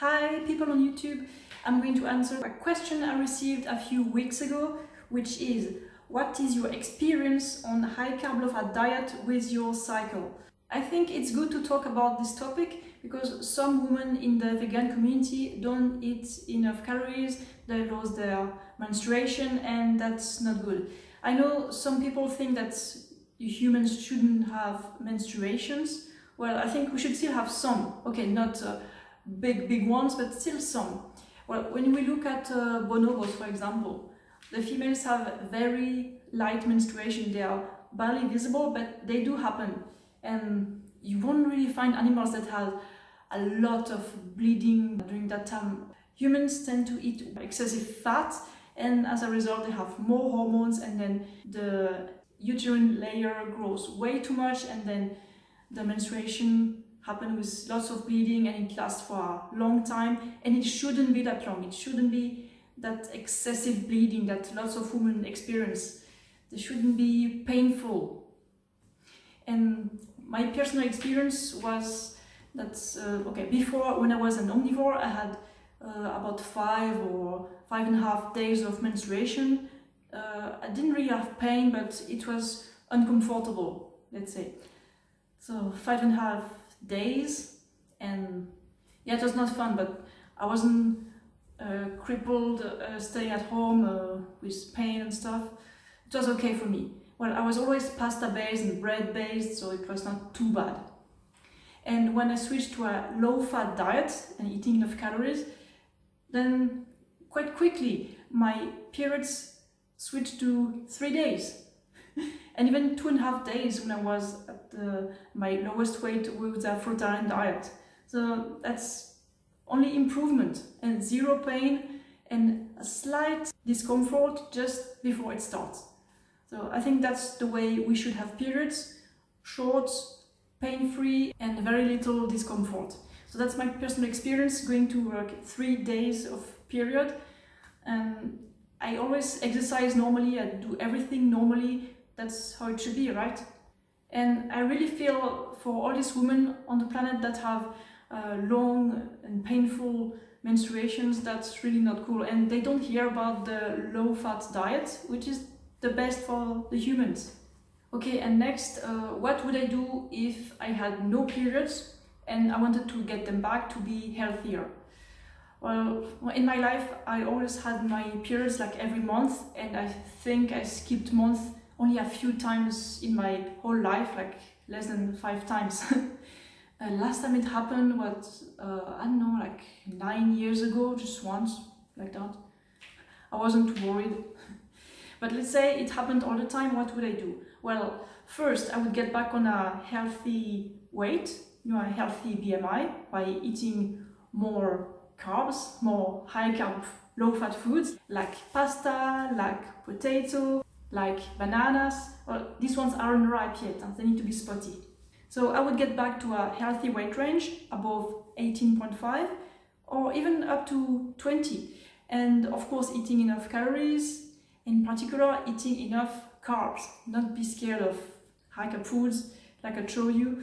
Hi people on YouTube, I'm going to answer a question I received a few weeks ago, which is, what is your experience on high-carb low-fat diet with your cycle? I think it's good to talk about this topic because some women in the vegan community don't eat enough calories, they lose their menstruation, and that's not good. I know some people think that humans shouldn't have menstruations. Well, I think we should still have some. Okay, not big ones, but still some. Well, when we look at bonobos, for example, the females have very light menstruation. They are barely visible, but they do happen. And you won't really find animals that have a lot of bleeding during that time. Humans tend to eat excessive fat, and as a result they have more hormones, and then the uterine layer grows way too much, and then the menstruation happens with lots of bleeding, and it lasts for a long time, and it shouldn't be that long. It shouldn't be that excessive bleeding that lots of women experience. They shouldn't be painful. And my personal experience was that, before, when I was an omnivore, I had about 5 or 5.5 days of menstruation. I didn't really have pain, but it was uncomfortable, let's say. So 5.5 days, and yeah, it was not fun, but I wasn't crippled, staying at home with pain and stuff. It was okay for me. Well, I was always pasta-based and bread-based, so it was not too bad. And when I switched to a low-fat diet and eating enough calories, then quite quickly my periods switched to 3 days. And even 2.5 days when I was at my lowest weight with a fruitarian diet. So that's only improvement, and zero pain and a slight discomfort just before it starts. So I think that's the way we should have periods: short, pain-free, and very little discomfort. So that's my personal experience going to work 3 days of period. And I always exercise normally, I do everything normally. That's how it should be, right? And I really feel for all these women on the planet that have long and painful menstruations, that's really not cool. And they don't hear about the low-fat diet, which is the best for the humans. Okay, and next, what would I do if I had no periods and I wanted to get them back to be healthier? Well, in my life, I always had my periods like every month, and I think I skipped months only a few times in my whole life, like less than 5 times. Last time it happened was, I don't know, like 9 years ago, just once, like that. I wasn't too worried. But let's say it happened all the time, what would I do? Well, first I would get back on a healthy weight, a healthy BMI, by eating more carbs, more high-carb, low-fat foods, like pasta, like potato, like bananas. Well, these ones aren't ripe yet, they need to be spotty. So I would get back to a healthy weight range above 18.5 or even up to 20. And of course eating enough calories, in particular eating enough carbs. Not be scared of high-carb foods, like I showed you.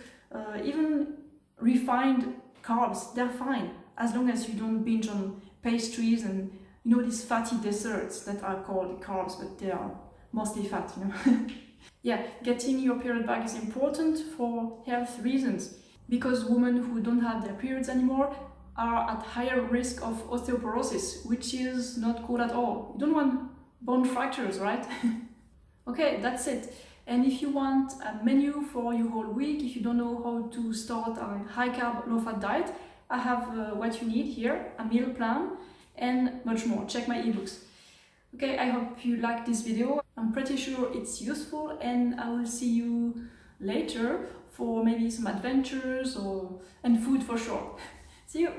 Even refined carbs, they're fine, as long as you don't binge on pastries and these fatty desserts that are called carbs, but they are mostly fat, Yeah, getting your period back is important for health reasons, because women who don't have their periods anymore are at higher risk of osteoporosis, which is not cool at all. You don't want bone fractures, right? Okay, that's it. And if you want a menu for your whole week, if you don't know how to start a high-carb, low-fat diet, I have what you need here, a meal plan, and much more. Check my ebooks. Okay, I hope you liked this video. I'm pretty sure it's useful, and I will see you later for maybe some adventures and food for sure. See you!